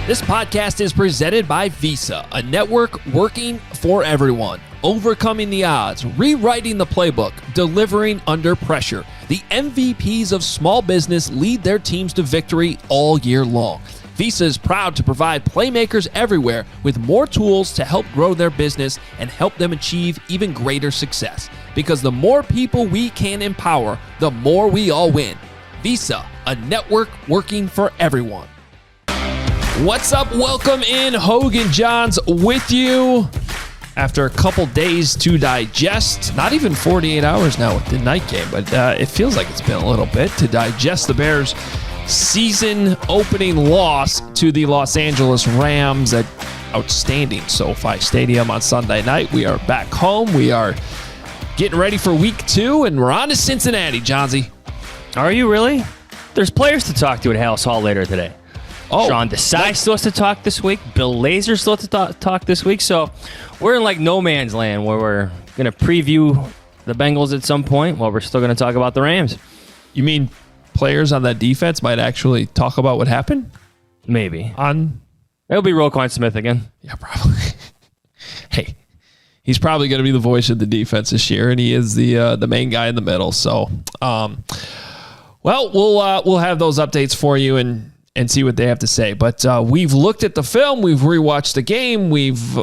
This podcast is presented by Visa, a network working for everyone. Overcoming the odds, rewriting the playbook, delivering under pressure. The MVPs of small business lead their teams to victory all year long. Visa is proud to provide playmakers everywhere with more tools to help grow their business and help them achieve even greater success. Because the more people we can empower, the more we all win. Visa, a network working for everyone. What's up? Welcome in. Hoge Jahns with you after a couple days to digest. Not even 48 hours now with the night game, but it feels like it's been a little bit to digest the Bears' season opening loss to the Los Angeles Rams at outstanding SoFi Stadium on Sunday night. We are back home. We are getting ready for week 2, and we're on to Cincinnati, Johnsy. Are you really? There's players to talk to at House Hall later today. Oh, Sean Desai's supposed to talk this week. Bill Lazor's supposed to talk this week. So we're in like no man's land where we're going to preview the Bengals at some point while we're still going to talk about the Rams. You mean players on that defense might actually talk about what happened? Maybe. It'll be Roquan Smith again. Yeah, probably. Hey, he's probably going to be the voice of the defense this year, and he is the main guy in the middle. So, we'll have those updates for you and see what they have to say. But we've looked at the film, we've rewatched the game, we've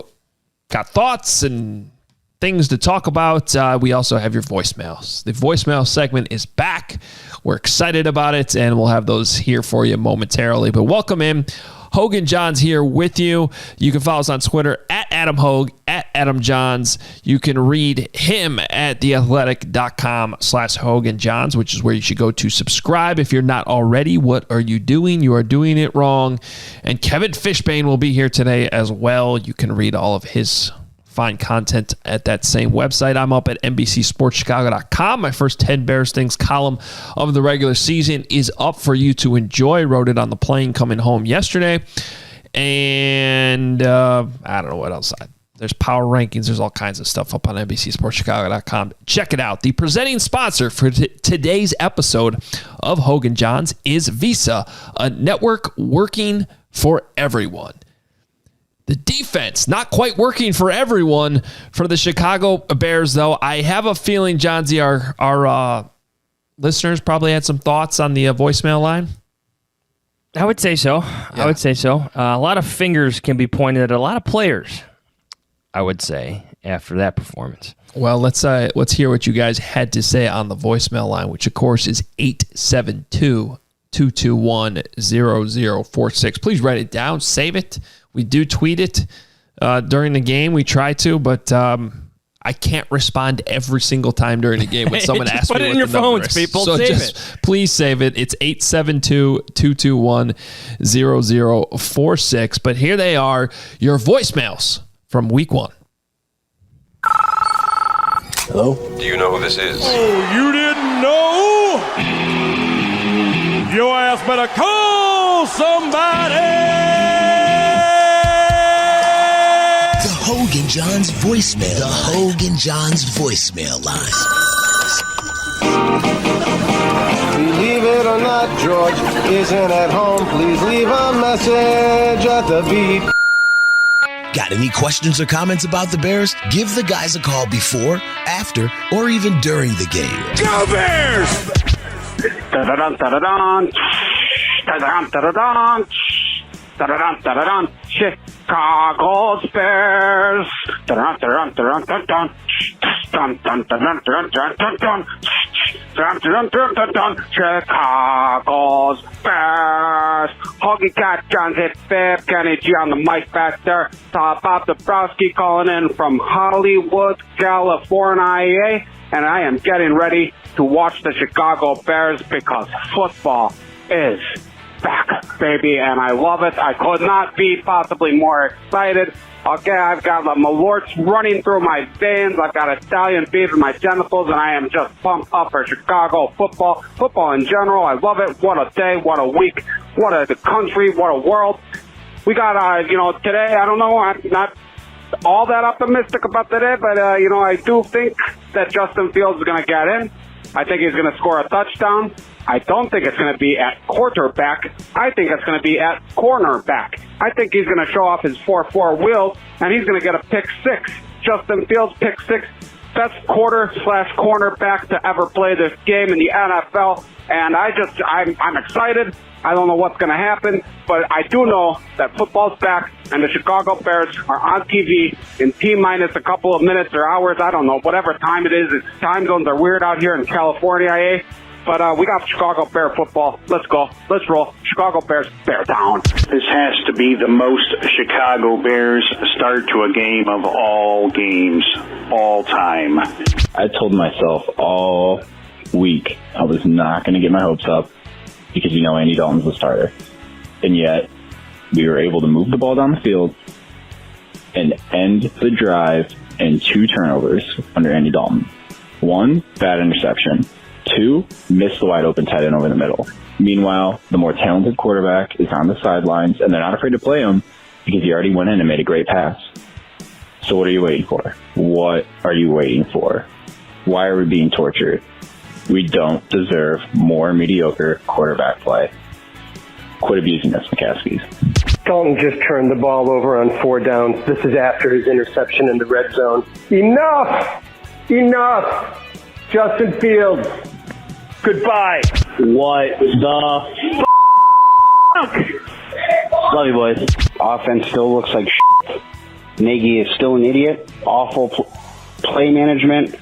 got thoughts and things to talk about. We also have your voicemails. The voicemail segment is back. We're excited about it, and we'll have those here for you momentarily. But welcome in. Hoge Jahns here with you. You can follow us on Twitter at Adam Hoge, at Adam Jahns. You can read him at theathletic.com/Hoge Jahns, which is where you should go to subscribe. If you're not already, what are you doing? You are doing it wrong. And Kevin Fishbain will be here today as well. You can read all of his fine content at that same website. I'm up at NBCSportsChicago.com. My first 10 Bears Things column of the regular season is up for you to enjoy. Wrote it on the plane coming home yesterday. And I don't know what else. There's power rankings. There's all kinds of stuff up on NBCSportsChicago.com. Check it out. The presenting sponsor for today's episode of Hoge Jahns is Visa, a network working for everyone. The defense, not quite working for everyone for the Chicago Bears, though. I have a feeling, Johnsy, our listeners probably had some thoughts on the voicemail line. I would say so. Yeah. I would say so. A lot of fingers can be pointed at a lot of players, I would say, after that performance. Well, let's hear what you guys had to say on the voicemail line, which, of course, is 872-221-0046. Please write it down. Save it. We do tweet it during the game. We try to, but I can't respond every single time during the game when someone asks me what the number is. Put it in your phones, people. So save it. Please save it. It's 872-221-0046. But here they are, your voicemails from week 1. Hello? Do you know who this is? Oh, you didn't know? Your ass better call somebody! The Hoge Jahns voicemail. The Hoge Jahns voicemail line. Believe it or not, George isn't at home. Please leave a message at the beep. Got any questions or comments about the Bears? Give the guys a call before, after, or even during the game. Go Bears! Da-da-dun, da-da-dun. Da-da-dun, da-da-dun. Da-da-dun, da-da-dun. Chicago's Bears. Da-da-dun, da-da-dun, da-da-dun, dun, dun, dun, dun, dun, dun, dun. Dun, dun, dun, dun, dun. Chicago's Bears. Hoge Jahns hit Fib. Kenny G on the mic back there. Bob Dabrowski calling in from Hollywood, California. And I am getting ready to watch the Chicago Bears because football is back, baby, and I love it. I could not be possibly more excited. Okay, I've got the malorts running through my veins. I've got Italian beef in my genitals, and I am just pumped up for Chicago football. Football in general, I love it. What a day, what a week, what a country, what a world. We got, today, I don't know, I'm not all that optimistic about today, but, I do think that Justin Fields is going to get in. I think he's going to score a touchdown. I don't think it's going to be at quarterback. I think it's going to be at cornerback. I think he's going to show off his 4.4 wheels, and he's going to get a pick six. Justin Fields, pick six. Best quarter/cornerback to ever play this game in the NFL. And I'm excited. I don't know what's going to happen, but I do know that football's back, and the Chicago Bears are on TV in T-minus a couple of minutes or hours. I don't know, whatever time it is. Time zones are weird out here in California, eh? But we got Chicago Bear football. Let's go. Let's roll. Chicago Bears, bear down. This has to be the most Chicago Bears start to a game of all games, all time. I told myself all week I was not going to get my hopes up because Andy Dalton's the starter. And yet, we were able to move the ball down the field and end the drive in 2 turnovers under Andy Dalton. 1, bad interception. 2, missed the wide open tight end over the middle. Meanwhile, the more talented quarterback is on the sidelines, and they're not afraid to play him because he already went in and made a great pass. So what are you waiting for? What are you waiting for? Why are we being tortured? We don't deserve more mediocre quarterback play. Quit abusing us, McCaskies. Dalton just turned the ball over on 4 downs. This is after his interception in the red zone. Enough! Enough! Justin Fields, goodbye. What the Love you, boys. Offense still looks like shit. Nagy is still an idiot. Awful play management.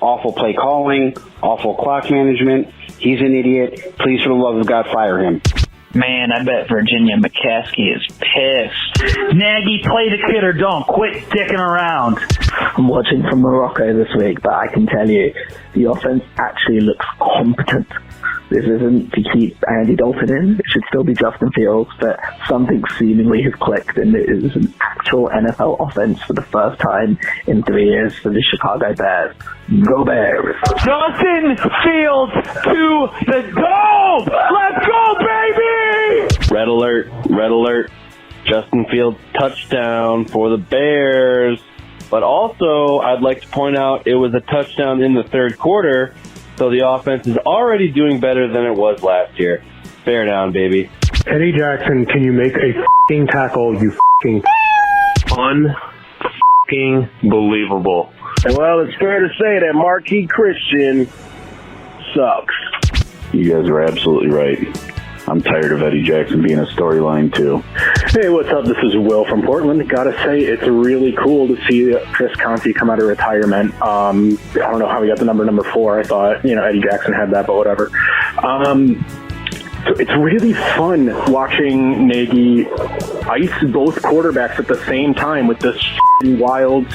Awful play calling. Awful clock management. He's an idiot. Please, for the love of God, fire him. Man, I bet Virginia McCaskey is pissed. Nagy, play the kid or don't. Quit dicking around. I'm watching from Morocco this week, but I can tell you, the offense actually looks competent. This isn't to keep Andy Dalton in. It should still be Justin Fields, but something seemingly has clicked, and it is an actual NFL offense for the first time in 3 years for the Chicago Bears. Go Bears. Justin Fields to the dome! Let's go, baby! Red alert, red alert. Justin Fields touchdown for the Bears. But also, I'd like to point out it was a touchdown in the third quarter, so the offense is already doing better than it was last year. Bear down, baby. Eddie Jackson, can you make a f***ing tackle, you f***ing F***ing believable. Well, it's fair to say that Marquis Christian sucks. You guys are absolutely right. I'm tired of Eddie Jackson being a storyline, too. Hey, what's up? This is Will from Portland. Gotta say, it's really cool to see Chris Conte come out of retirement. I don't know how he got the number 4. I thought, Eddie Jackson had that, but whatever. So it's really fun watching Nagy ice both quarterbacks at the same time with this wild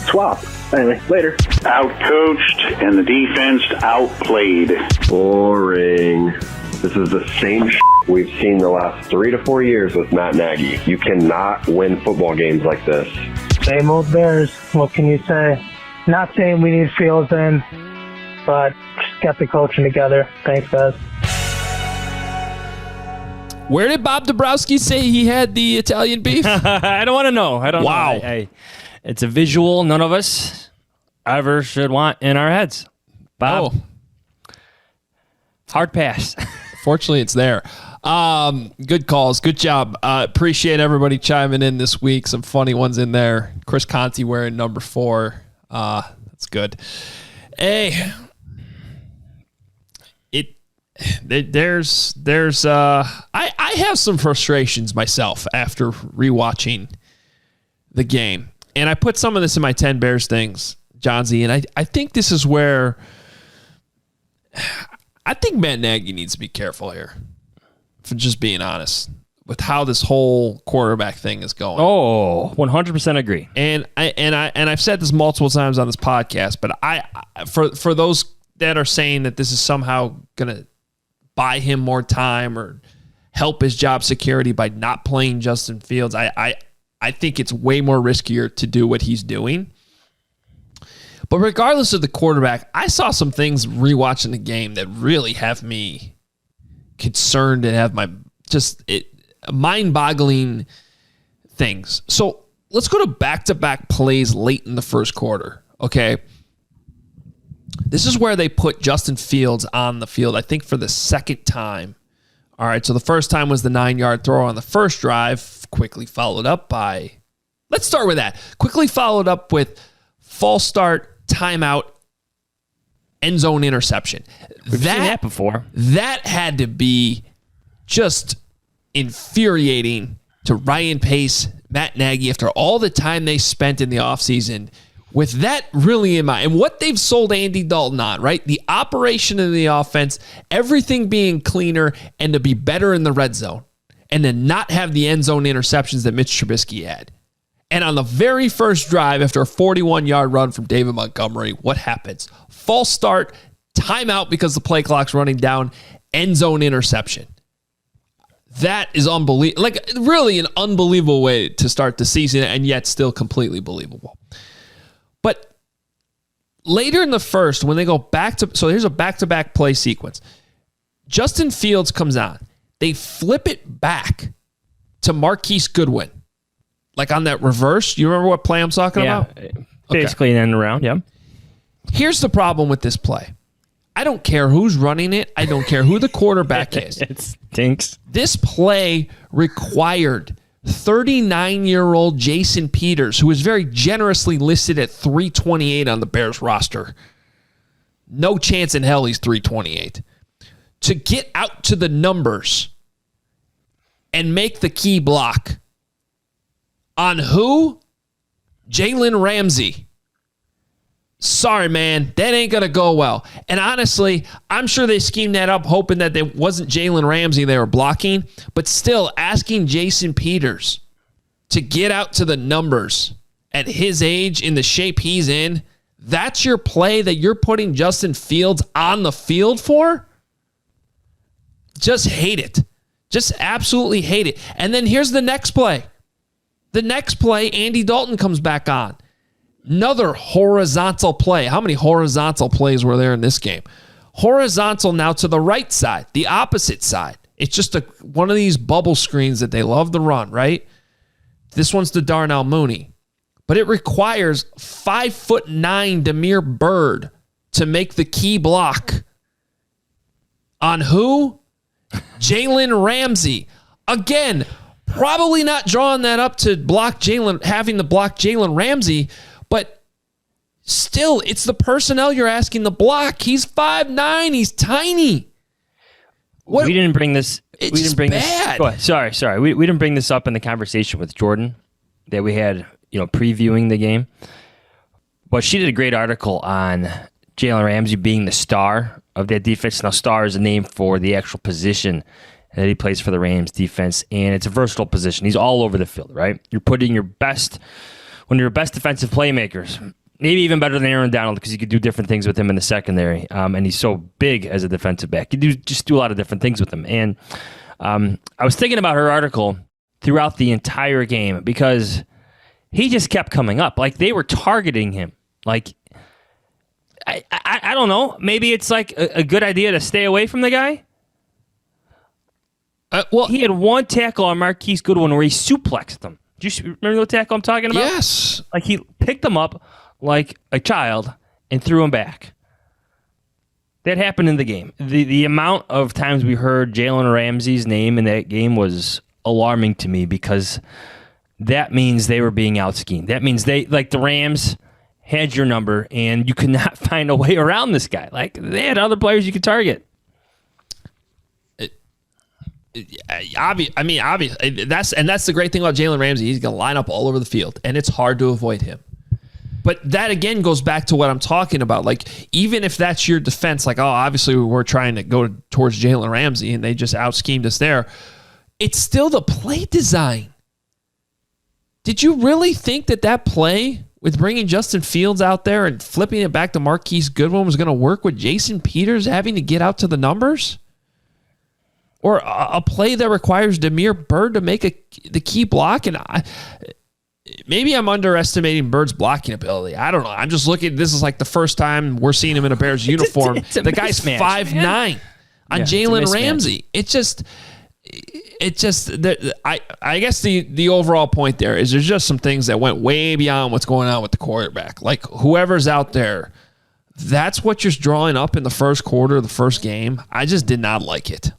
swap. Anyway, later. Outcoached and the defense outplayed. Boring. This is the same we've seen the last 3 to 4 years with Matt Nagy. You cannot win football games like this. Same old Bears. What can you say? Not saying we need Fields in, but just get the coaching together. Thanks, guys. Where did Bob Dabrowski say he had the Italian beef? I don't want to know. I don't know. It's a visual none of us ever should want in our heads. Bob. Hard pass. Fortunately, it's there. Good calls. Good job. Appreciate everybody chiming in this week. Some funny ones in there. Chris Conte wearing number 4. That's good. Hey, I have some frustrations myself after rewatching the game. And I put some of this in my 10 Bears things, John Z. And I think this is where I think Matt Nagy needs to be careful here, for just being honest, with how this whole quarterback thing is going. Oh, 100% agree. And I've said this multiple times on this podcast, but for those that are saying that this is somehow going to buy him more time or help his job security by not playing Justin Fields, I think it's way more riskier to do what he's doing. But regardless of the quarterback, I saw some things rewatching the game that really have me concerned and have my mind-boggling things. So let's go to back-to-back plays late in the first quarter, okay? This is where they put Justin Fields on the field, I think, for the second time. All right, so the first time was the 9-yard throw on the first drive. quickly followed up by, let's start with that. Quickly followed up with false start, timeout, end zone interception. We've seen that before. That had to be just infuriating to Ryan Pace, Matt Nagy, after all the time they spent in the offseason with that really in mind. And what they've sold Andy Dalton on, right? The operation of the offense, everything being cleaner, and to be better in the red zone, and to not have the end zone interceptions that Mitch Trubisky had. And on the very first drive, after a 41-yard run from David Montgomery, what happens? False start, timeout because the play clock's running down, end zone interception. That is unbelievable. Like, really an unbelievable way to start the season, and yet still completely believable. But later in the first, when they go back to, so here's a back-to-back play sequence. Justin Fields comes on. They flip it back to Marquise Goodwin. Like on that reverse. You remember what play I'm talking about? Basically an end around, yeah. Here's the problem with this play. I don't care who's running it. I don't care who the quarterback is. It stinks. This play required 39-year-old Jason Peters, who is very generously listed at 328 on the Bears roster. No chance in hell he's 328. To get out to the numbers and make the key block. On who? Jalen Ramsey. Sorry, man. That ain't going to go well. And honestly, I'm sure they schemed that up hoping that it wasn't Jalen Ramsey they were blocking. But still, asking Jason Peters to get out to the numbers at his age, in the shape he's in, that's your play that you're putting Justin Fields on the field for? Just hate it. Just absolutely hate it. And then here's the next play. The next play, Andy Dalton comes back on. Another horizontal play. How many horizontal plays were there in this game? Horizontal now to the right side, the opposite side. It's just one of these bubble screens that they love to run, right? This one's to Darnell Mooney. But it requires 5'9" Damiere Byrd to make the key block. On who? Jalen Ramsey. Again, probably not drawing that up to block Jalen, having to block Jalen Ramsey, but still, it's the personnel you're asking to block. He's 5'9". He's tiny. What? We didn't bring this. It's we didn't bring bad. This. Go ahead. Sorry. We didn't bring this up in the conversation with Jordan that we had, previewing the game. But she did a great article on Jalen Ramsey being the star of that defense. Now, star is a name for the actual position that he plays for the Rams defense, and it's a versatile position. He's all over the field, right? You're putting one of your best defensive playmakers, maybe even better than Aaron Donald, because you could do different things with him in the secondary, and he's so big as a defensive back. You just do a lot of different things with him. And I was thinking about her article throughout the entire game because he just kept coming up. Like, they were targeting him. Like, I don't know. Maybe it's like a good idea to stay away from the guy. Well, he had one tackle on Marquise Goodwin where he suplexed him. Do you remember the tackle I'm talking about? Yes. Like, he picked him up like a child and threw him back. That happened in the game. The amount of times we heard Jalen Ramsey's name in that game was alarming to me because that means they were being out-schemed. That means the Rams had your number and you could not find a way around this guy. Like, they had other players you could target. Obviously, that's the great thing about Jalen Ramsey. He's going to line up all over the field, and it's hard to avoid him. But that, again, goes back to what I'm talking about. Like, even if that's your defense, like, oh, obviously we're trying to go towards Jalen Ramsey, and they just out-schemed us there, it's still the play design. Did you really think that play with bringing Justin Fields out there and flipping it back to Marquise Goodwin was going to work with Jason Peters having to get out to the numbers? Or a play that requires Damiere Byrd to make the key block? And maybe I'm underestimating Bird's blocking ability. I don't know. I'm just looking. This is like the first time we're seeing him in a Bears uniform. The guy's 5'9" on Jalen Ramsey. I guess the overall point there is there's just some things that went way beyond what's going on with the quarterback. Like, whoever's out there, that's what you're drawing up in the first quarter of the first game. I just did not like it.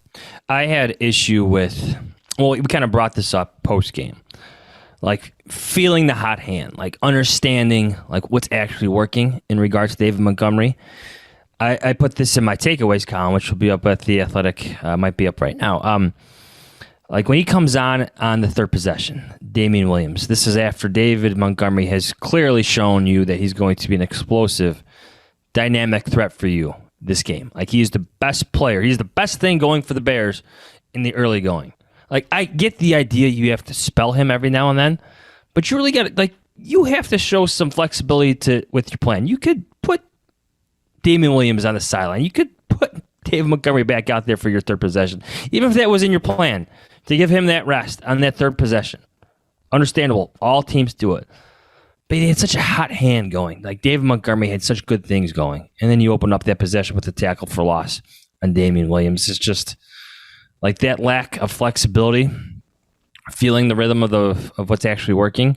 I had issue with well, we kind of brought this up post game, like feeling the hot hand, like understanding like what's actually working in regards to David Montgomery. I put this in my takeaways column, which will be up at The Athletic, might be up right now. Like when he comes on the third possession, Damian Williams, this is after David Montgomery has clearly shown you that he's going to be an explosive, dynamic threat for you this game. Like he's the best player. He's the best thing going for the Bears in the early going. Like I get the idea you have to spell him every now and then, but you really got to, like, you have to show some flexibility with your plan. You could put Damian Williams on the sideline. You could put David Montgomery back out there for your third possession, even if that was in your plan, to give him that rest on that third possession. Understandable. All teams do it. But he had such a hot hand going. Like David Montgomery had such good things going. And then you open up that possession with the tackle for loss on Damian Williams. It's just like that lack of flexibility, feeling the rhythm of what's actually working,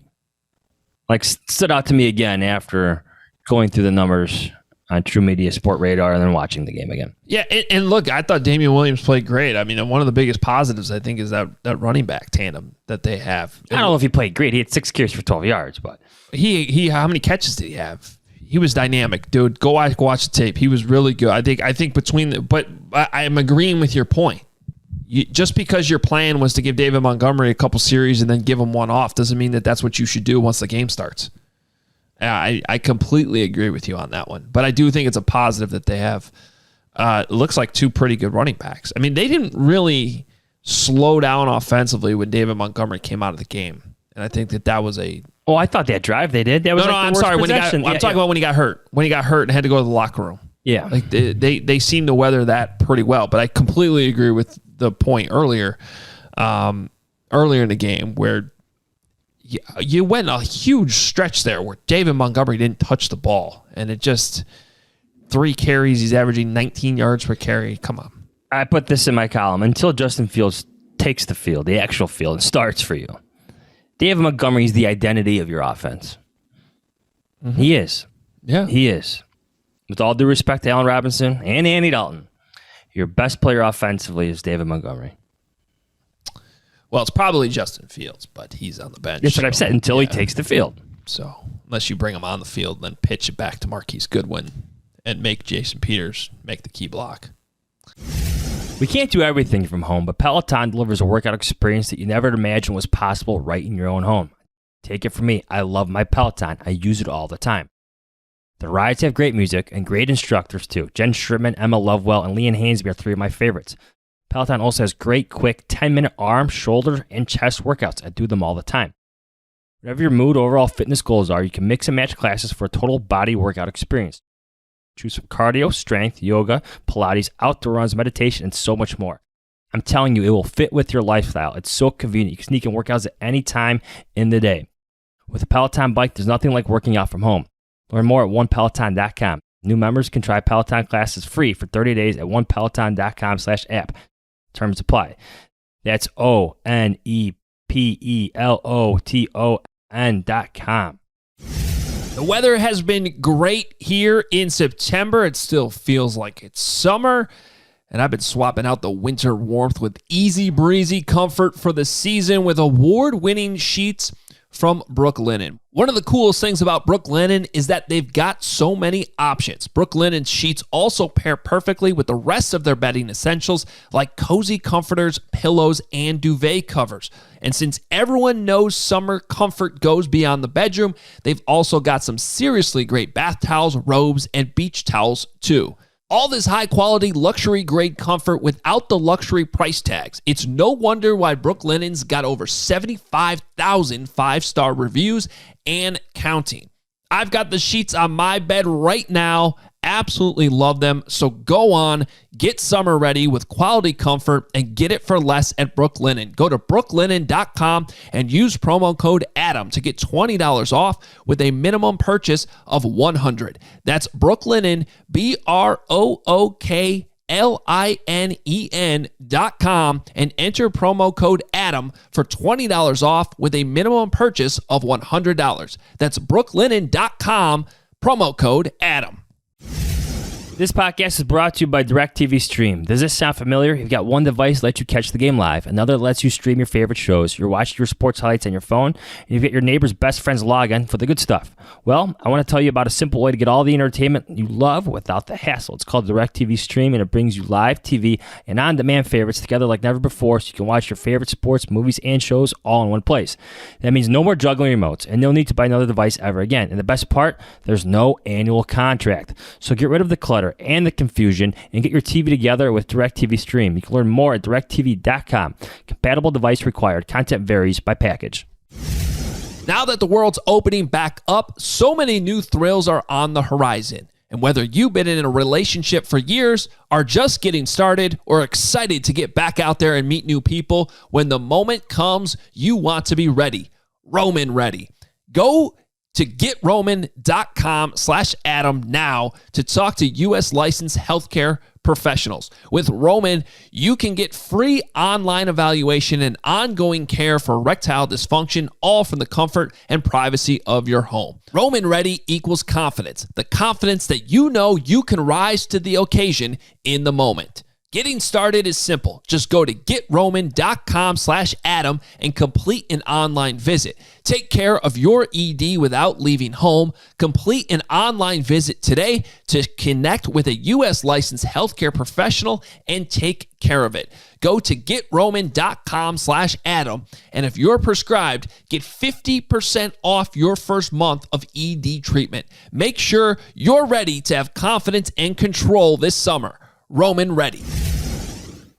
like stood out to me again after going through the numbers on True Media Sport Radar and then watching the game again. Yeah, and look, I thought Damian Williams played great. I mean, one of the biggest positives, I think, is that running back tandem that they have. I don't know if he played great. He had 6 carries for 12 yards, but he how many catches did he have? He was dynamic, dude. Go watch the tape. He was really good. I think but I am agreeing with your point. Just because your plan was to give David Montgomery a couple series and then give him one off doesn't mean that that's what you should do once the game starts. I completely agree with you on that one. But I do think it's a positive that they have, it looks like 2 pretty good running backs. I mean, they didn't really slow down offensively when David Montgomery came out of the game. And I think that was a... Oh, I thought that drive they did. That was I'm sorry. I'm talking about when he got hurt. When he got hurt and had to go to the locker room. Yeah. Like they seem to weather that pretty well. But I completely agree with the point earlier in the game where you went a huge stretch there where David Montgomery didn't touch the ball. And it just 3 carries. He's averaging 19 yards per carry. Come on. I put this in my column. Until Justin Fields takes the field, the actual field, and starts for you, David Montgomery is the identity of your offense. Mm-hmm. He is. Yeah. He is. With all due respect to Allen Robinson and Andy Dalton, your best player offensively is David Montgomery. Well, it's probably Justin Fields, but he's on the bench. That's what I've said, until he takes the field. So unless you bring him on the field, then pitch it back to Marquise Goodwin and make Jason Peters make the key block. We can't do everything from home, but Peloton delivers a workout experience that you never imagined was possible right in your own home. Take it from me, I love my Peloton. I use it all the time. The rides have great music and great instructors too. Jen Sherman, Emma Lovewell, and Leanne Hainsby are 3 of my favorites. Peloton also has great, quick 10-minute arm, shoulder, and chest workouts. I do them all the time. Whatever your mood or overall fitness goals are, you can mix and match classes for a total body workout experience. Choose from cardio, strength, yoga, Pilates, outdoor runs, meditation, and so much more. I'm telling you, it will fit with your lifestyle. It's so convenient. You can sneak in workouts at any time in the day. With a Peloton bike, there's nothing like working out from home. Learn more at onepeloton.com. New members can try Peloton classes free for 30 days at onepeloton.com/app. Terms apply. That's ONEPELOTON.com. The weather has been great here in September. It still feels like it's summer. And I've been swapping out the winter warmth with easy breezy comfort for the season with award-winning sheets from Brooklinen. One of the coolest things about Brooklinen is that they've got so many options. Brooklinen sheets also pair perfectly with the rest of their bedding essentials like cozy comforters, pillows, and duvet covers. And since everyone knows summer comfort goes beyond the bedroom, they've also got some seriously great bath towels, robes, and beach towels too. All this high-quality, luxury-grade comfort without the luxury price tags. It's no wonder why Brooklinen's got over 75,000 five-star reviews and counting. I've got the sheets on my bed right now. Absolutely love them. So go on, get summer ready with quality comfort and get it for less at Brooklinen. Go to brooklinen.com and use promo code ADAM to get $20 off with a minimum purchase of $100. That's Brooklinen, BROOKLINEN.com, and enter promo code ADAM for $20 off with a minimum purchase of $100. That's brooklinen.com, promo code ADAM. This podcast is brought to you by DirecTV Stream. Does this sound familiar? You've got one device that lets you catch the game live, another lets you stream your favorite shows. You're watching your sports highlights on your phone, and you've got your neighbor's best friend's login for the good stuff. Well, I want to tell you about a simple way to get all the entertainment you love without the hassle. It's called DirecTV Stream, and it brings you live TV and on-demand favorites together like never before, so you can watch your favorite sports, movies, and shows all in one place. That means no more juggling remotes, and no need to buy another device ever again. And the best part, there's no annual contract. So get rid of the clutter and the confusion and get your TV together with DirecTV Stream. You can learn more at directtv.com. Compatible device required. Content varies by package. Now that the world's opening back up, so many new thrills are on the horizon. And whether you've been in a relationship for years, are just getting started, or excited to get back out there and meet new people, when the moment comes, you want to be ready. Roman ready. Go to GetRoman.com/Adam now to talk to U.S. licensed healthcare professionals. With Roman, you can get free online evaluation and ongoing care for erectile dysfunction, all from the comfort and privacy of your home. Roman Ready equals confidence, the confidence that you know you can rise to the occasion in the moment. Getting started is simple. Just go to GetRoman.com/Adam and complete an online visit. Take care of your ED without leaving home. Complete an online visit today to connect with a U.S. licensed healthcare professional and take care of it. Go to GetRoman.com/Adam, and if you're prescribed, get 50% off your first month of ED treatment. Make sure you're ready to have confidence and control this summer. Roman Ready.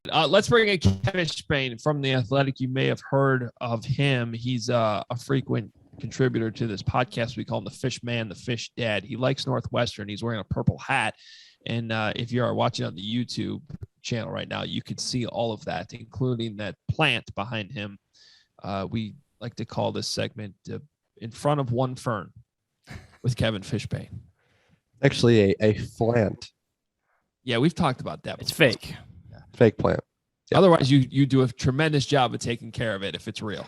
Let's bring in Kevin Fishbain from The Athletic. You may have heard of him. He's a frequent contributor to this podcast. We call him the Fish Man, the Fish Dad. He likes Northwestern. He's wearing a purple hat. And if you are watching on the YouTube channel right now, you could see all of that, including that plant behind him. We like to call this segment In Front of One Fern with Kevin Fishbain. Actually, a plant. Yeah, we've talked about that. It's fake. Yeah. Fake plant. Yeah. Otherwise, you do a tremendous job of taking care of it if it's real.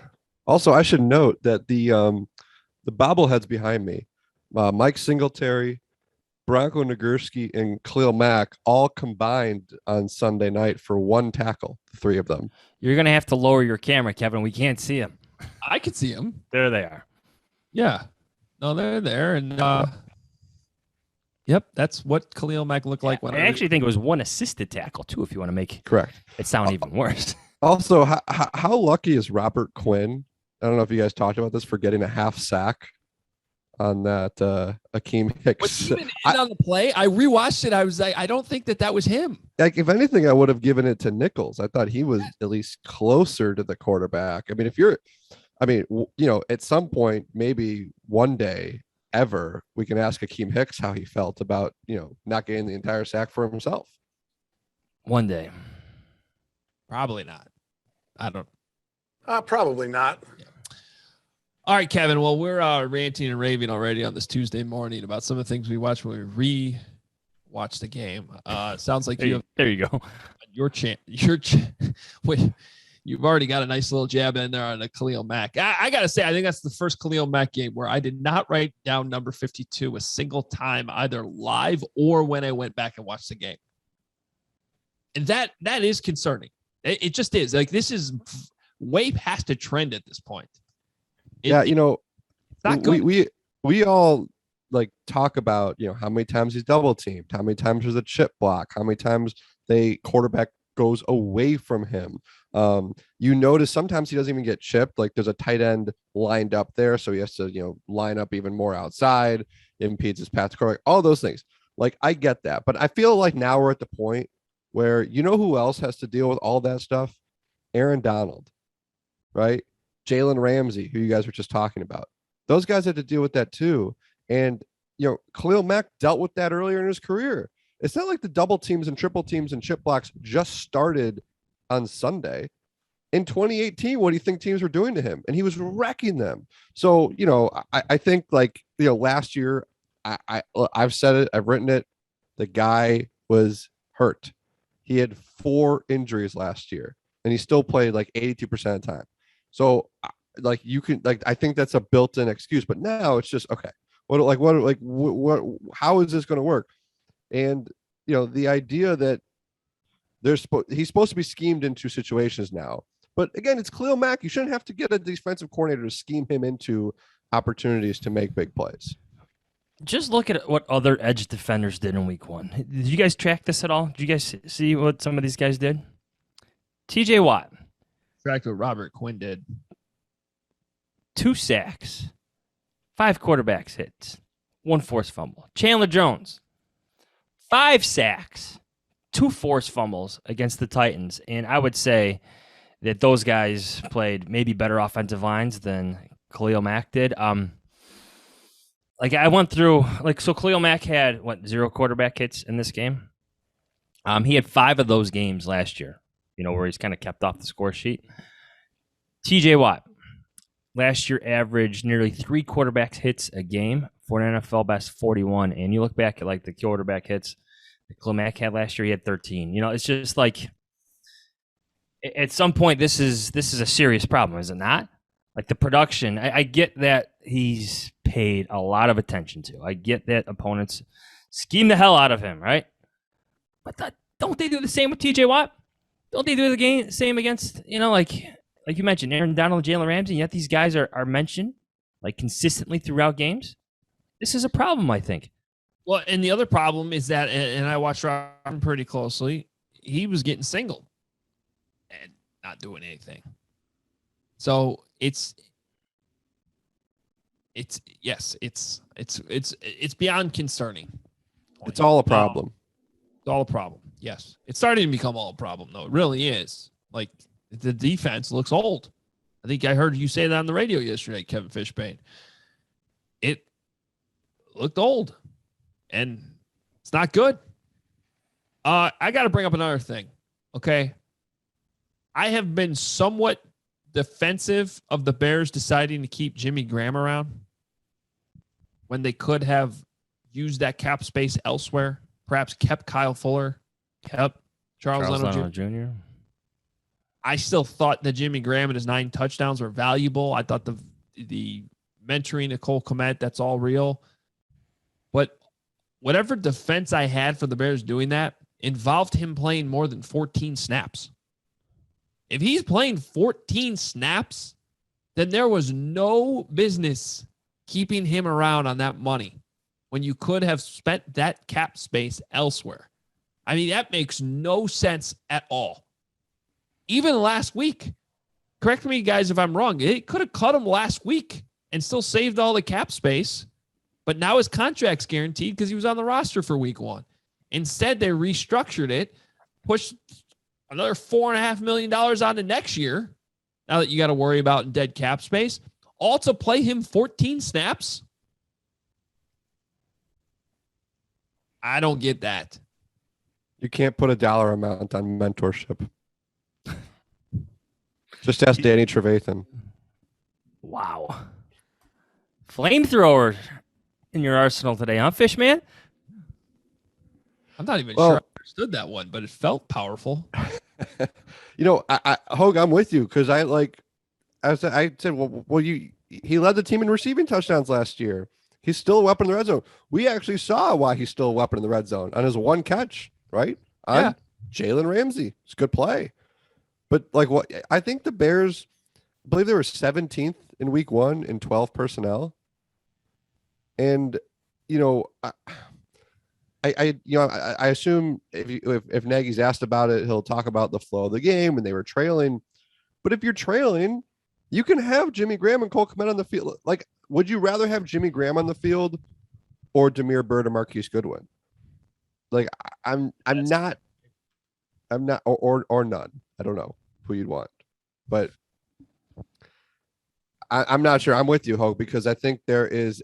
Also, I should note that the bobbleheads behind me, Mike Singletary, Bronco Nagurski, and Khalil Mack all combined on Sunday night for one tackle, the three of them. You're going to have to lower your camera, Kevin. We can't see them. I can see them. There they are. Yeah. No, they're there. And yep, that's what Khalil Mack looked like. When I actually think it was one assisted tackle, too, if you want to make correct it sound even worse. Also, how lucky is Robert Quinn? I don't know if you guys talked about this, for getting a half sack on that Akeem Hicks. Was he even in on the play? I rewatched it. I was like, I don't think that was him. Like, if anything, I would have given it to Nichols. I thought he was at least closer to the quarterback. I mean, at some point, maybe one day ever, we can ask Akeem Hicks how he felt about, not getting the entire sack for himself. One day. Probably not. I don't. Probably not. Yeah. All right, Kevin. Well, we're ranting and raving already on this Tuesday morning about some of the things we watched when we re-watched the game. Sounds like there you go. Wait, you've already got a nice little jab in there on a Khalil Mack. I got to say, I think that's the first Khalil Mack game where I did not write down number 52 a single time, either live or when I went back and watched the game. And that is concerning. It just is. Like, this is way past a trend at this point. It's not good. We all like talk about, how many times he's double teamed, how many times there's a chip block, how many times the quarterback goes away from him. Notice sometimes he doesn't even get chipped. Like, there's a tight end lined up there, so he has to, line up even more outside, impedes his path to quarterback, all those things. Like, I get that, but I feel like now we're at the point where, who else has to deal with all that stuff? Aaron Donald, right? Jalen Ramsey, who you guys were just talking about. Those guys had to deal with that too. And, Khalil Mack dealt with that earlier in his career. It's not like the double teams and triple teams and chip blocks just started on Sunday. In 2018, what do you think teams were doing to him? And he was wrecking them. So, I think, like, last year, I've said it, I've written it. The guy was hurt. He had 4 injuries last year, and he still played like 82% of the time. So, like, I think that's a built-in excuse. But now it's just, okay, how is this going to work? And the idea that he's supposed to be schemed into situations now. But again, it's Khalil Mack. You shouldn't have to get a defensive coordinator to scheme him into opportunities to make big plays. Just look at what other edge defenders did in week 1. Did you guys track this at all? Did you guys see what some of these guys did? TJ Watt. Tracked what Robert Quinn did. 2 sacks. 5 quarterbacks hits. 1 forced fumble. Chandler Jones. 5 sacks. 2 forced fumbles against the Titans. And I would say that those guys played maybe better offensive lines than Khalil Mack did. I went through, so Khalil Mack had, 0 quarterback hits in this game? He had 5 of those games last year, where he's kind of kept off the score sheet. TJ Watt, last year averaged nearly 3 quarterback hits a game for an NFL best 41. And you look back at, the quarterback hits that Khalil Mack had last year, he had 13. It's just at some point, this is a serious problem, is it not? The production, I get that he's paid a lot of attention to. I get that opponents scheme the hell out of him, right? But don't they do the same with TJ Watt? Don't they do the same against, like you mentioned, Aaron Donald and Jalen Ramsey, and yet these guys are mentioned consistently throughout games? This is a problem, I think. Well, and the other problem is that, and I watched Robin pretty closely, he was getting singled and not doing anything. So it's beyond concerning. It's all a problem. It's all a problem. Yes. It's starting to become all a problem, though. It really is. The defense looks old. I think I heard you say that on the radio yesterday, Kevin Fishbain. It looked old, and it's not good. I got to bring up another thing, okay? I have been somewhat defensive of the Bears deciding to keep Jimmy Graham around when they could have used that cap space elsewhere, perhaps kept Kyle Fuller, kept Charles Leno Jr. I still thought that Jimmy Graham and his 9 touchdowns were valuable. I thought the mentoring of Cole Kmet, that's all real. But whatever defense I had for the Bears doing that involved him playing more than 14 snaps. If he's playing 14 snaps, then there was no business keeping him around on that money when you could have spent that cap space elsewhere. I mean, that makes no sense at all. Even last week, correct me, guys, if I'm wrong, it could have cut him last week and still saved all the cap space, but now his contract's guaranteed because he was on the roster for week 1. Instead, they restructured it, pushed another $4.5 million on to next year, now that you got to worry about dead cap space, all to play him 14 snaps. I don't get that. You can't put a dollar amount on mentorship. Just ask Danny Trevathan. Wow. Flamethrower in your arsenal today, huh, Fishman? I'm not even sure I understood that one, but it felt powerful. Hoge, I'm with you because I said, he led the team in receiving touchdowns last year. He's still a weapon in the red zone. We actually saw why he's still a weapon in the red zone on his 1 catch, right? On Jalen Ramsey. It's a good play. But I think the Bears, I believe they were 17th in week 1 in 12 personnel. And, I assume if Nagy's asked about it, he'll talk about the flow of the game and they were trailing. But if you're trailing, you can have Jimmy Graham and Cole Kmet on the field. Would you rather have Jimmy Graham on the field or Damiere Byrd or Marquise Goodwin? I'm not, or none. I don't know who you'd want, but I'm not sure. I'm with you, Hoge, because I think there is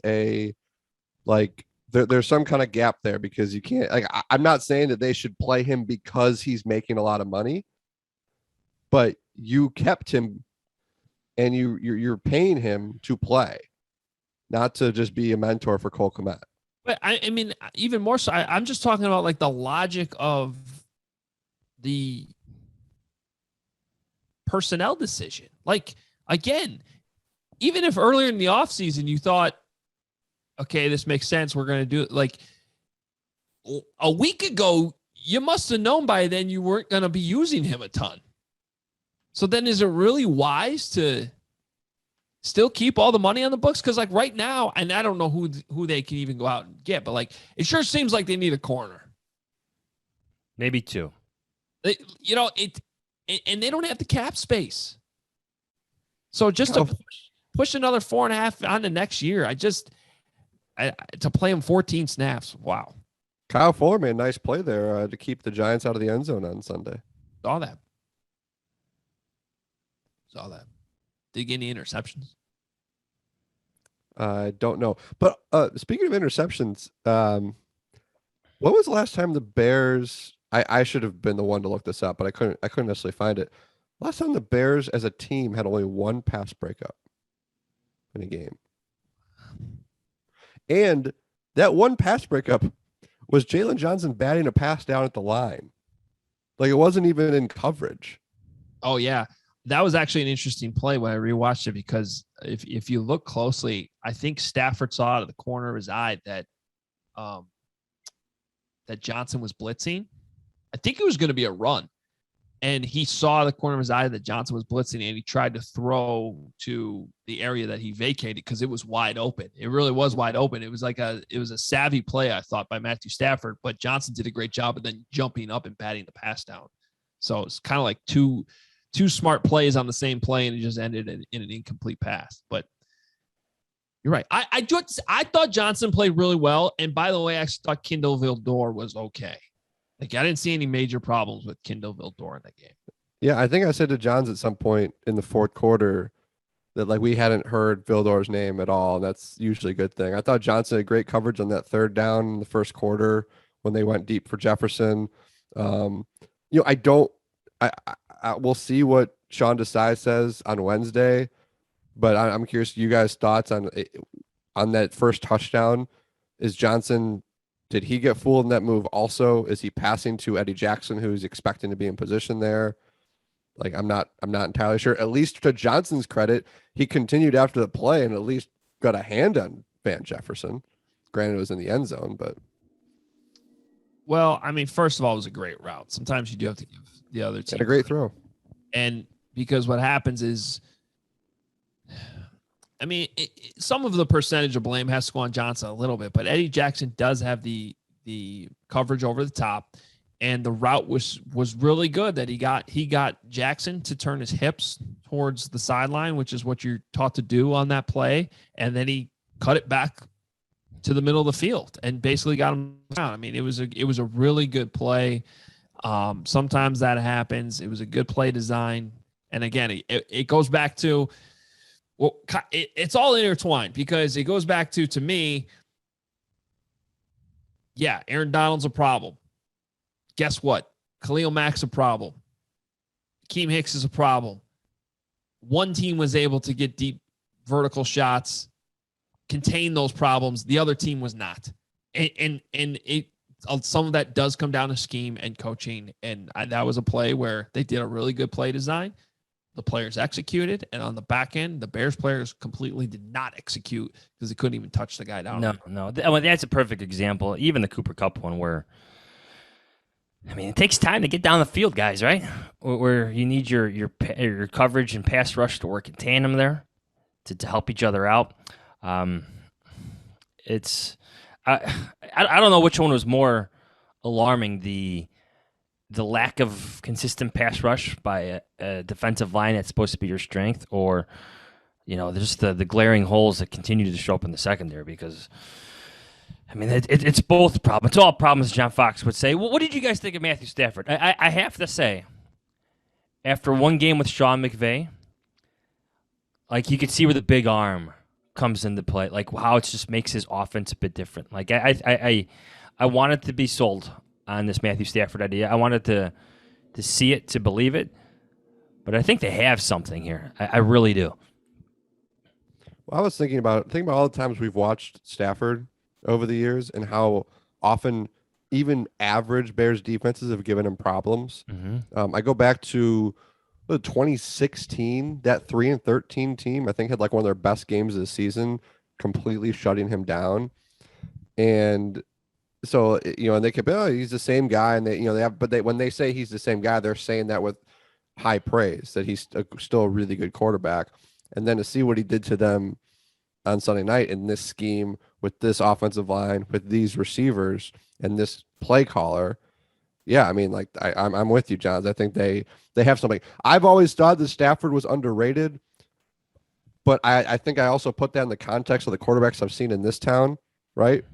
there's some kind of gap there because you can't, I'm not saying that they should play him because he's making a lot of money, but you kept him and you're paying him to play, not to just be a mentor for Cole Kmet. But I mean, even more so, I'm just talking about the logic of the personnel decision. Again, even if earlier in the offseason you thought, okay, this makes sense, we're going to do it. a week ago, you must have known by then you weren't going to be using him a ton. So then is it really wise to still keep all the money on the books? Because like right now, and I don't know who they can even go out and get, but like it sure seems like they need a corner. Maybe two. And they don't have the cap space. So just to push another 4.5 on the next year, to play him 14 snaps. Wow. Kyle Fuller made a nice play there to keep the Giants out of the end zone on Sunday. Saw that. Did he get any interceptions? I don't know. But speaking of interceptions, when was the last time the Bears? I should have been the one to look this up, but I couldn't necessarily find it. Last time the Bears as a team had only one pass breakup in a game. And that one pass breakup was Jalen Johnson batting a pass down at the line. Like it wasn't even in coverage. Oh, yeah. That was actually an interesting play when I rewatched it because if you look closely, I think Stafford saw out of the corner of his eye that Johnson was blitzing. I think it was going to be a run. And he saw the corner of his eye that Johnson was blitzing, and he tried to throw to the area that he vacated because it was wide open. It really was wide open. It was a savvy play, I thought, by Matthew Stafford, but Johnson did a great job of then jumping up and batting the pass down. So it's kind of like two smart plays on the same play, and it just ended in an incomplete pass. But you're right. I thought Johnson played really well. And by the way, I actually thought Kindle Vildor was okay. Like I didn't see any major problems with Kindle Vildor in that game. Yeah, I think I said to Johns at some point in the fourth quarter that like we hadn't heard Vildor's name at all. And that's usually a good thing. I thought Johnson had great coverage on that third down in the first quarter when they went deep for Jefferson. We'll see what Sean Desai says on Wednesday, but I'm curious you guys' thoughts on that first touchdown. Is Johnson? Did he get fooled in that move also? Is he passing to Eddie Jackson, who's expecting to be in position there? Like, I'm not entirely sure. At least to Johnson's credit, he continued after the play and at least got a hand on Van Jefferson. Granted, it was in the end zone, but. Well, I mean, first of all, it was a great route. Sometimes you do have to give the other team a great throw. And because what happens is, I mean, some of the percentage of blame has to go on Johnson a little bit, but Eddie Jackson does have the coverage over the top, and the route was really good that he got Jackson to turn his hips towards the sideline, which is what you're taught to do on that play, and then he cut it back to the middle of the field and basically got him down. I mean, it was a really good play. Sometimes that happens. It was a good play design, and again, it goes back to. Well, it's all intertwined because it goes back to me, yeah, Aaron Donald's a problem. Guess what? Khalil Mack's a problem. Akeem Hicks is a problem. One team was able to get deep vertical shots, contain those problems. The other team was not. And some of that does come down to scheme and coaching. And that was a play where they did a really good play design. The players executed, and on the back end, the Bears players completely did not execute because they couldn't even touch the guy down. No. Well, that's a perfect example. Even the Cooper Kupp one where, I mean, it takes time to get down the field, guys, right? Where you need your coverage and pass rush to work in tandem there to help each other out. I don't know which one was more alarming, the lack of consistent pass rush by a defensive line that's supposed to be your strength, or just the glaring holes that continue to show up in the secondary. Because I mean, it's both problems. It's all problems. John Fox would say. Well, what did you guys think of Matthew Stafford? I have to say, after one game with Sean McVay, like you could see where the big arm comes into play, like how it just makes his offense a bit different. Like I wanted to be sold on this Matthew Stafford idea. I wanted to see it, to believe it, but I think they have something here. I really do. Well, I was thinking about all the times we've watched Stafford over the years and how often even average Bears defenses have given him problems. Mm-hmm. I go back to 2016, that 3-13 team, I think had like one of their best games of the season, completely shutting him down. And So, and they could be, oh, he's the same guy, and when they say he's the same guy, they're saying that with high praise, that he's still a really good quarterback. And then to see what he did to them on Sunday night in this scheme with this offensive line, with these receivers and this play caller. Yeah, I mean, like I'm with you, Johns. I think they have something. I've always thought that Stafford was underrated, but I think I also put that in the context of the quarterbacks I've seen in this town, right?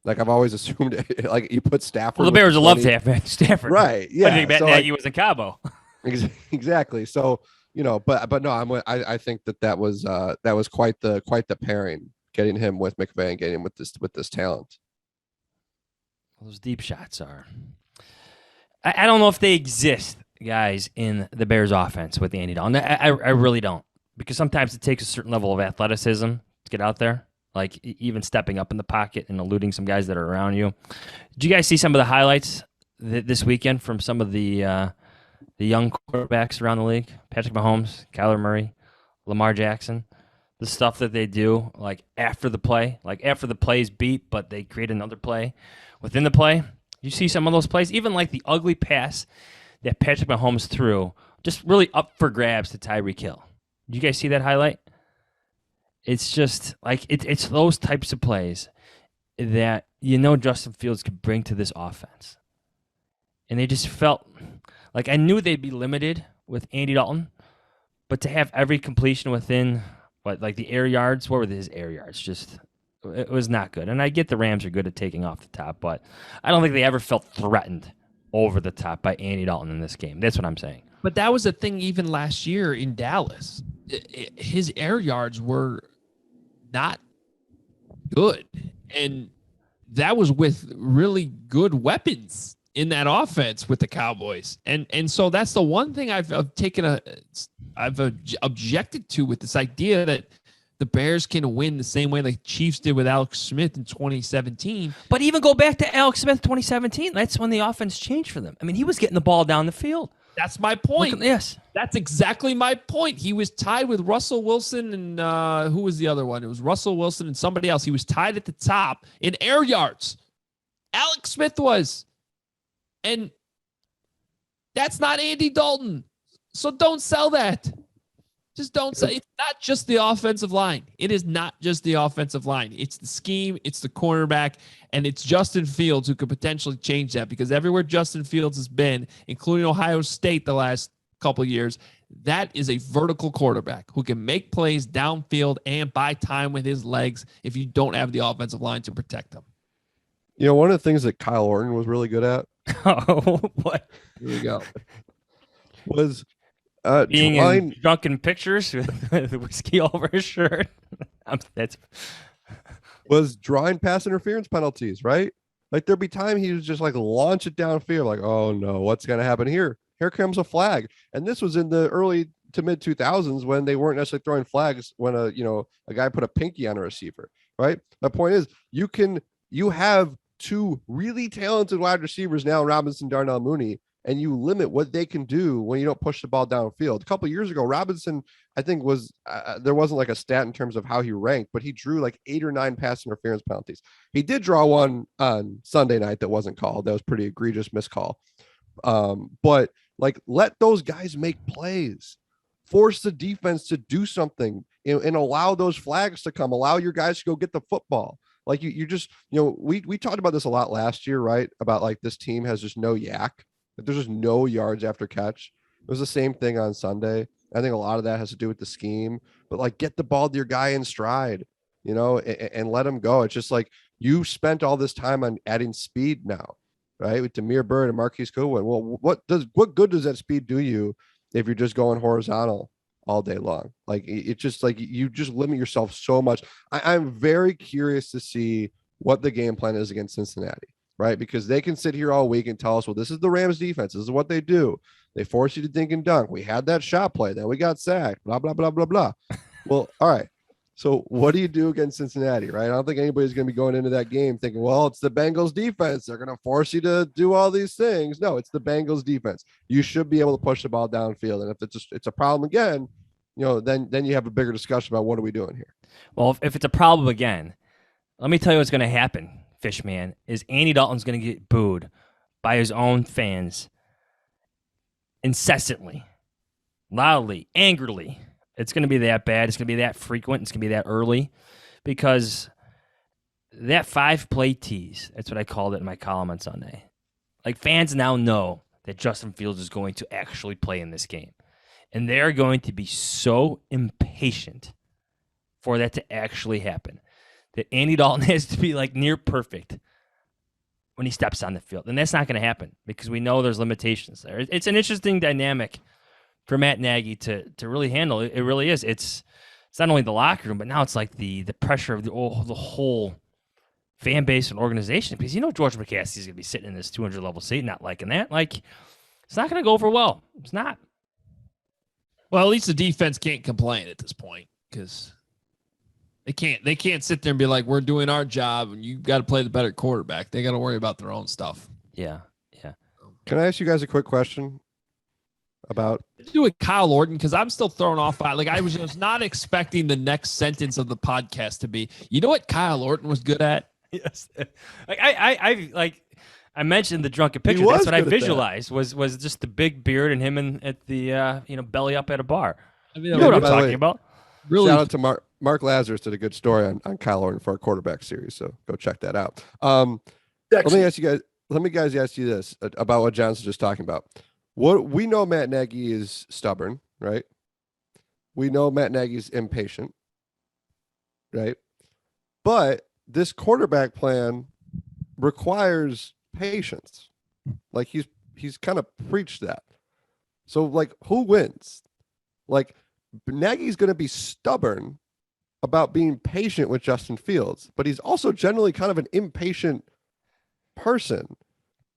Like I've always assumed, like you put Stafford. Well, the Bears love to have Stafford, right? Yeah, I think Matt Nagy was in Cabo. Exactly. So but no, I think that was quite the pairing, getting him with McVay and getting him with this talent. Those deep shots are. I don't know if they exist, guys, in the Bears offense with Andy Dalton. I really don't, because sometimes it takes a certain level of athleticism to get out there, like even stepping up in the pocket and eluding some guys that are around you. Did you guys see some of the highlights this weekend from some of the young quarterbacks around the league? Patrick Mahomes, Kyler Murray, Lamar Jackson, the stuff that they do, like after the play's beat, but they create another play within the play. You see some of those plays, even like the ugly pass that Patrick Mahomes threw, just really up for grabs to Tyreek Hill. Did you guys see that highlight? It's just like it's those types of plays that Justin Fields could bring to this offense. And they just felt like, I knew they'd be limited with Andy Dalton, but to have every completion within the air yards, what were his air yards? Just, it was not good. And I get the Rams are good at taking off the top, but I don't think they ever felt threatened over the top by Andy Dalton in this game. That's what I'm saying. But that was a thing even last year in Dallas. His air yards were not good. And that was with really good weapons in that offense with the Cowboys. And so that's the one thing I've objected to with this idea that the Bears can win the same way the Chiefs did with Alex Smith in 2017. But even go back to Alex Smith 2017. That's when the offense changed for them. I mean, he was getting the ball down the field. That's my point. Yes. That's exactly my point. He was tied with Russell Wilson and who was the other one? It was Russell Wilson and somebody else. He was tied at the top in air yards. Alex Smith was. And that's not Andy Dalton. So don't sell that. Just don't say it's not just the offensive line. It is not just the offensive line. It's the scheme, it's the cornerback, and it's Justin Fields who could potentially change that, because everywhere Justin Fields has been, including Ohio State the last couple of years, that is a vertical quarterback who can make plays downfield and buy time with his legs if you don't have the offensive line to protect them. One of the things that Kyle Orton was really good at. Oh, what? Here we go. Was being in drunken pictures with whiskey over his shirt. Was drawing pass interference penalties, right? Like there'd be time he was just like launch it downfield, like, oh no, what's gonna happen here? Here comes a flag. And this was in the early to mid 2000s when they weren't necessarily throwing flags when a guy put a pinky on a receiver, right? My point is you have two really talented wide receivers now, Robinson, Darnell Mooney, and you limit what they can do when you don't push the ball downfield. A couple of years ago, Robinson, I think, was there wasn't like a stat in terms of how he ranked, but he drew like 8 or 9 pass interference penalties. He did draw one on Sunday night that wasn't called. That was pretty egregious miscall. But like, let those guys make plays. Force the defense to do something and allow those flags to come. Allow your guys to go get the football. Like you just, we talked about this a lot last year, right? About like this team has just no yak. There's just no yards after catch. It was the same thing on Sunday. I think a lot of that has to do with the scheme, but like get the ball to your guy in stride, and let him go. It's just like you spent all this time on adding speed now, right? With Damiere Byrd and Marquise Goodwin. Well, what good does that speed do you if you're just going horizontal all day long? Like it's just like you just limit yourself so much. I'm very curious to see what the game plan is against Cincinnati. Right, because they can sit here all week and tell us, well, this is the Rams defense. This is what they do. They force you to think and dunk. We had that shot play. Then we got sacked. Blah, blah, blah, blah, blah. Well, all right. So what do you do against Cincinnati, right? I don't think anybody's going to be going into that game thinking, well, it's the Bengals defense. They're going to force you to do all these things. No, it's the Bengals defense. You should be able to push the ball downfield. And if it's a problem again, then you have a bigger discussion about what are we doing here. Well, if it's a problem again, let me tell you what's going to happen Fishman, is Andy Dalton's going to get booed by his own fans incessantly, loudly, angrily. It's going to be that bad. It's going to be that frequent. It's going to be that early because that 5-play tease, that's what I called it in my column on Sunday. Like, fans now know that Justin Fields is going to actually play in this game. And they're going to be so impatient for that to actually happen that Andy Dalton has to be like near perfect when he steps on the field. And that's not going to happen because we know there's limitations there. It's an interesting dynamic for Matt Nagy to really handle. It really is. It's not only the locker room, but now it's like the pressure of the whole fan base and organization, because George McCaskey's going to be sitting in this 200 level seat not liking that. Like, it's not going to go over well. It's not. Well, at least the defense can't complain at this point because they can't sit there and be like, we're doing our job and you got to play the better quarterback. They got to worry about their own stuff. Yeah. Can I ask you guys a quick question about do with Kyle Orton? Because I'm still thrown off by I was not expecting the next sentence of the podcast to be, you know what Kyle Orton was good at? Yes. I mentioned the drunken picture. That's what I visualized was just the big beard and him at the belly up at a bar. I mean, you know what I'm talking about. Really, shout out to Mark Lazarus did a good story on Kyle Orton for our quarterback series, so go check that out. Let me ask you this about what John's just talking about. What we know, Matt Nagy is stubborn, right? We know Matt Nagy's impatient, right? But this quarterback plan requires patience. Like he's kind of preached that. So who wins? Nagy's going to be stubborn about being patient with Justin Fields, but he's also generally kind of an impatient person.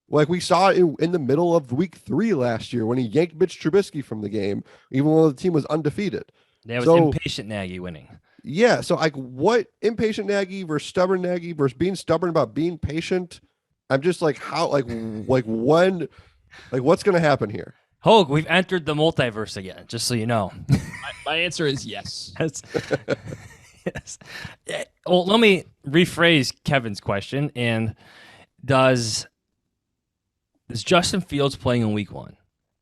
Like we saw in the middle of week 3 last year when he yanked Mitch Trubisky from the game, even though the team was undefeated. That was impatient Nagy winning. Yeah. So what impatient Nagy versus stubborn Nagy versus being stubborn about being patient? I'm just what's going to happen here? Hoge, we've entered the multiverse again, just so you know. My answer is yes. Yes. Well, let me rephrase Kevin's question. And does Justin Fields playing in week 1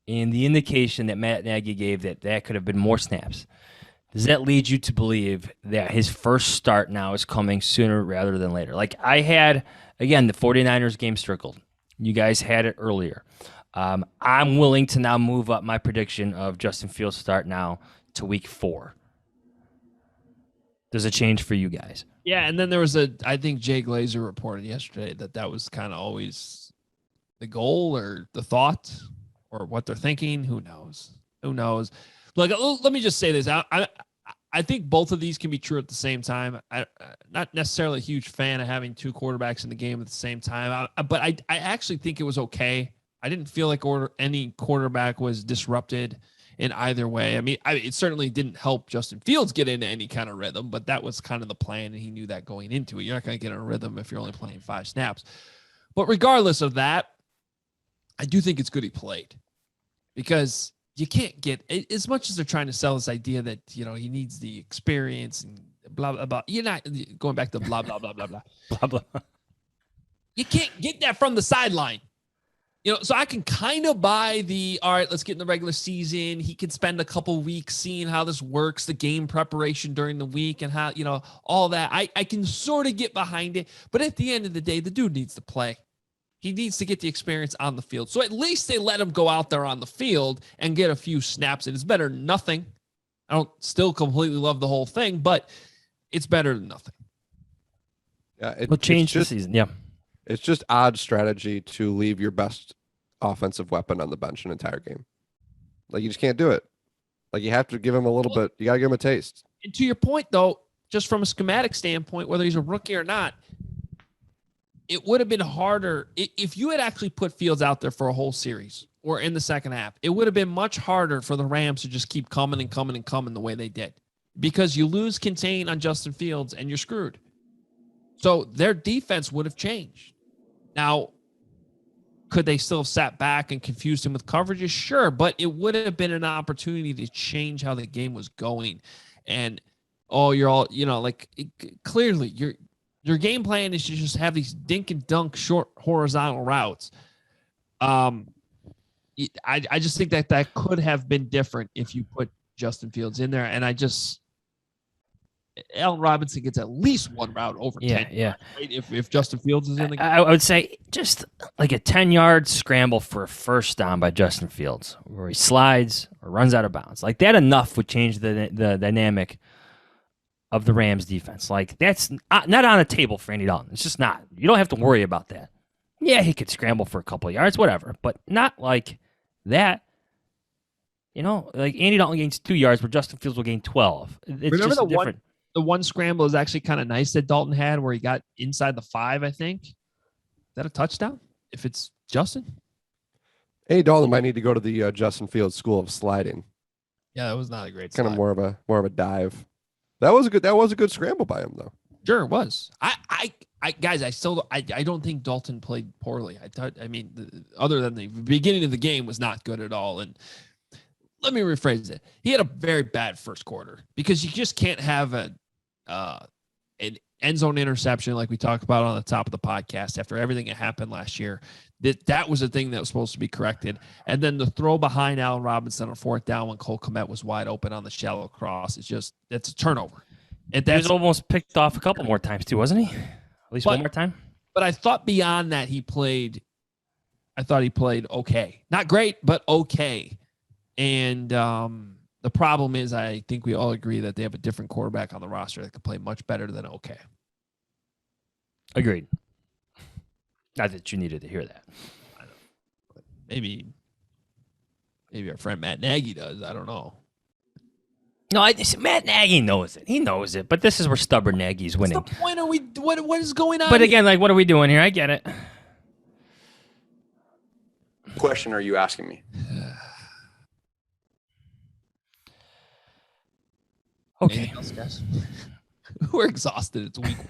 and the indication that Matt Nagy gave that could have been more snaps, does that lead you to believe that his first start now is coming sooner rather than later? Like I had, again, the 49ers game circled. You guys had it earlier. I'm willing to now move up my prediction of Justin Fields start now to week 4. Does it change for you guys? Yeah, and then there was I think Jay Glazer reported yesterday that was kind of always the goal or the thought or what they're thinking. Who knows? Look, let me just say this. I think both of these can be true at the same time. I'm not necessarily a huge fan of having 2 quarterbacks in the game at the same time, but I actually think it was okay. I didn't feel like any quarterback was disrupted in either way. I mean, it certainly didn't help Justin Fields get into any kind of rhythm, but that was kind of the plan, and he knew that going into it. You're not going to get in a rhythm if you're only playing 5 snaps. But regardless of that, I do think it's good he played because you can't get, as much as they're trying to sell this idea that, he needs the experience and blah, blah, blah. You're not going back to blah, blah, blah, blah, blah. Blah, blah. You can't get that from the sideline. So I can kind of buy all right, let's get in the regular season. He can spend a couple weeks seeing how this works, the game preparation during the week and how, all that. I can sort of get behind it. But at the end of the day, the dude needs to play. He needs to get the experience on the field. So at least they let him go out there on the field and get a few snaps. And it's better than nothing. I don't still completely love the whole thing, but it's better than nothing. Yeah, it'll change the season. Yeah. It's just odd strategy to leave your best offensive weapon on the bench an entire game. You just can't do it. You have to give him a little bit. You got to give him a taste. And to your point, though, just from a schematic standpoint, whether he's a rookie or not, it would have been harder if you had actually put Fields out there for a whole series or in the second half. It would have been much harder for the Rams to just keep coming and coming and coming the way they did, because you lose contain on Justin Fields and you're screwed. So their defense would have changed. Now, could they still have sat back and confused him with coverages? Sure, but it would have been an opportunity to change how the game was going. And, you're all, clearly Your game plan is to just have these dink and dunk short horizontal routes. I just think that could have been different if you put Justin Fields in there. And Allen Robinson gets at least one route over 10. Yeah. Right? If Justin Fields is in the game. I would say just like a 10-yard scramble for a first down by Justin Fields, where he slides or runs out of bounds. Like that enough would change the dynamic of the Rams defense. Like that's not on the table for Andy Dalton. It's just not. You don't have to worry about that. Yeah, he could scramble for a couple of yards, whatever, but not like that. Like Andy Dalton gains 2 yards, where Justin Fields will gain 12. It's Remember just different. The one scramble is actually kind of nice that Dalton had, where he got inside the 5, I think. Is that a touchdown? If it's Justin? Andy Dalton might need to go to the Justin Fields School of Sliding. Yeah, that was not a great Kind slide. of more of a dive. That was a good scramble by him, though. Sure, it was. Guys, I don't think Dalton played poorly. Other than the beginning of the game was not good at all. And let me rephrase it. He had a very bad first quarter, because you just can't have an end zone interception like we talked about on the top of the podcast after everything that happened last year. That was a thing that was supposed to be corrected. And then the throw behind Allen Robinson on 4th down when Cole Kmet was wide open on the shallow cross. It's a turnover. And He was almost picked off a couple more times too, wasn't he? At least one more time. But I thought beyond that he played okay. Not great, but okay. And the problem is, I think we all agree that they have a different quarterback on the roster that could play much better than okay. Agreed. Not that you needed to hear that. I know. But maybe our friend Matt Nagy does. I don't know. No, Matt Nagy knows it. He knows it. But this is where stubborn Nagy's winning. What's the point? What is going on? But again, like, what are we doing here? I get it. What question are you asking me? Okay. Anything else, guys? We're exhausted. It's week 1.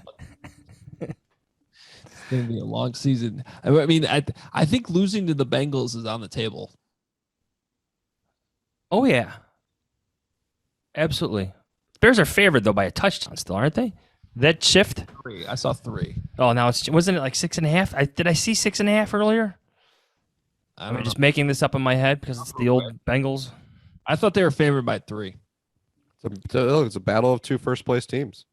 It's going to be a long season. I think losing to the Bengals is on the table. Oh, yeah. Absolutely. Bears are favored, though, by a touchdown still, aren't they? That shift? 3. I saw 3. Oh, now wasn't it like 6.5? Did I see 6.5 earlier? I'm just making this up in my head because it's the old Bengals. I thought they were favored by 3. It's a battle of 2 first-place teams.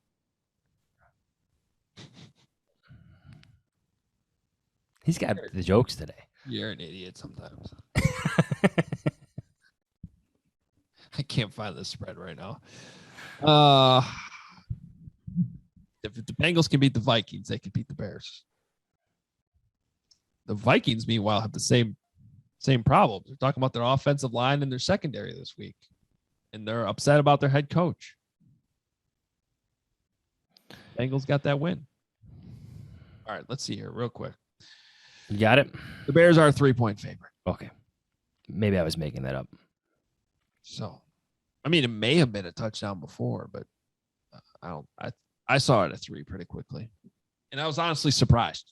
He's got the jokes today. You're an idiot sometimes. I can't find the spread right now. If the Bengals can beat the Vikings, they can beat the Bears. The Vikings, meanwhile, have the same problems. They're talking about their offensive line and their secondary this week, and they're upset about their head coach. Bengals got that win. All right, let's see here real quick. You got it? The Bears are a 3-point favorite. Okay. Maybe I was making that up. So, it may have been a touchdown before, but I saw it at 3 pretty quickly. And I was honestly surprised.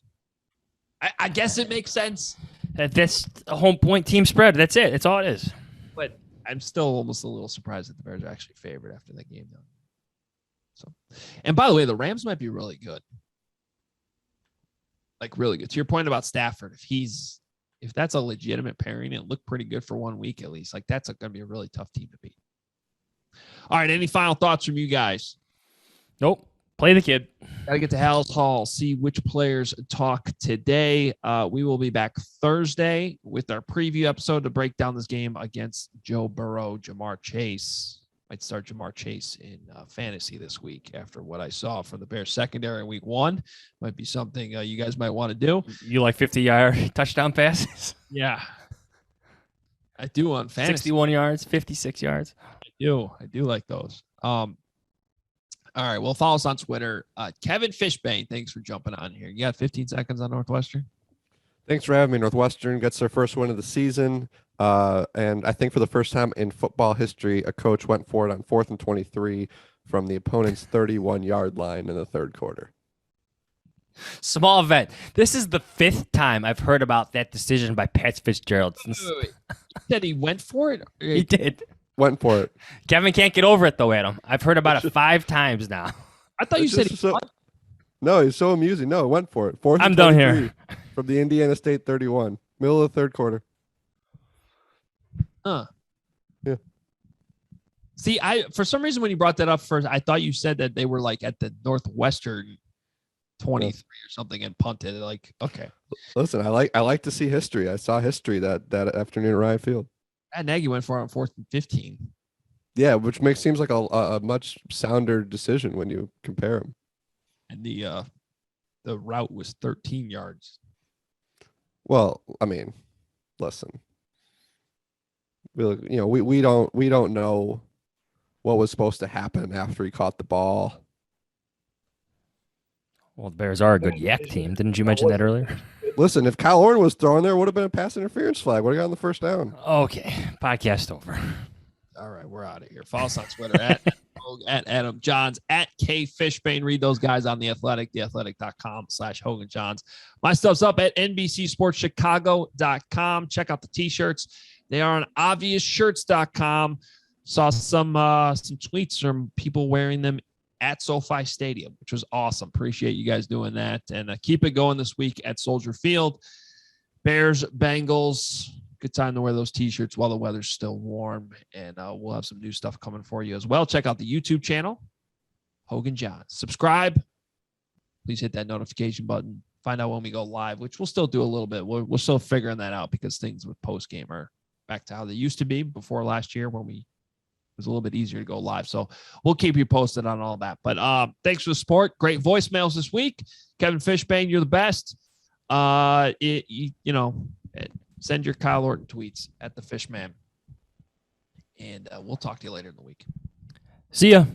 I guess it makes sense. That's a home point team spread. That's it. That's all it is. But I'm still almost a little surprised that the Bears are actually favored after that game, though. So, and by the way, the Rams might be really good. Like, really good. To your point about Stafford, if that's a legitimate pairing, it looked pretty good for 1 week at least. Like, that's going to be a really tough team to beat. All right, any final thoughts from you guys? Nope. Play the kid. Got to get to Hal's Hall, see which players talk today. We will be back Thursday with our preview episode to break down this game against Joe Burrow. Jamar Chase. Might start Jamar Chase in fantasy this week after what I saw from the Bears secondary in week 1. Might be something you guys might want to do. You like 50-yard touchdown passes? Yeah. I do on fantasy. 61 yards, 56 yards. I do like those. All right, well, follow us on Twitter. Kevin Fishbain, thanks for jumping on here. You got 15 seconds on Northwestern? Thanks for having me. Northwestern gets their first win of the season. And I think for the first time in football history, a coach went for it on 4th and 23 from the opponent's 31-yard line in the third quarter. Small event. This is the 5th time I've heard about that decision by Pat Fitzgerald. Wait. You said he went for it? He did. Went for it. Kevin can't get over it, though, Adam. I've heard about it 5 times now. I thought you said he No, he's so amusing. No, went for it. 4th I'm and done 23 here. From the Indiana State 31. Middle of the third quarter. Huh. Yeah. See, for some reason when you brought that up first, I thought you said that they were like at the Northwestern 23 or something and punted. Like, okay. Listen, I like to see history. I saw history that afternoon at Ryan Field. And Nagy went for it on 4th and 15. Yeah, which seems like a much sounder decision when you compare them. And the route was 13 yards. Well, I mean, listen. We don't know what was supposed to happen after he caught the ball. Well, the Bears are a good yak team. Didn't you mention that earlier? Listen, if Kyle Orton was throwing there, it would have been a pass interference flag. Would have gotten the first down. Okay, podcast over. All right, we're out of here. Follow us on Twitter at Adam Johns, at K Fishbain. Read those guys on The Athletic, theathletic.com/Hoge Jahns. My stuff's up at NBCSportsChicago.com. Check out the t-shirts. They are on obviousshirts.com. Saw some tweets from people wearing them at SoFi Stadium, which was awesome. Appreciate you guys doing that. And keep it going this week at Soldier Field. Bears, Bengals. Good time to wear those t-shirts while the weather's still warm. And we'll have some new stuff coming for you as well. Check out the YouTube channel, Hoge Jahns. Subscribe. Please hit that notification button. Find out when we go live, which we'll still do a little bit. We're still figuring that out because things with post-game are back to how they used to be before last year when it was a little bit easier to go live. So we'll keep you posted on all that. But thanks for the support. Great voicemails this week. Kevin Fishbain, you're the best. Send your Kyle Orton tweets at the Fishman. And we'll talk to you later in the week. See ya.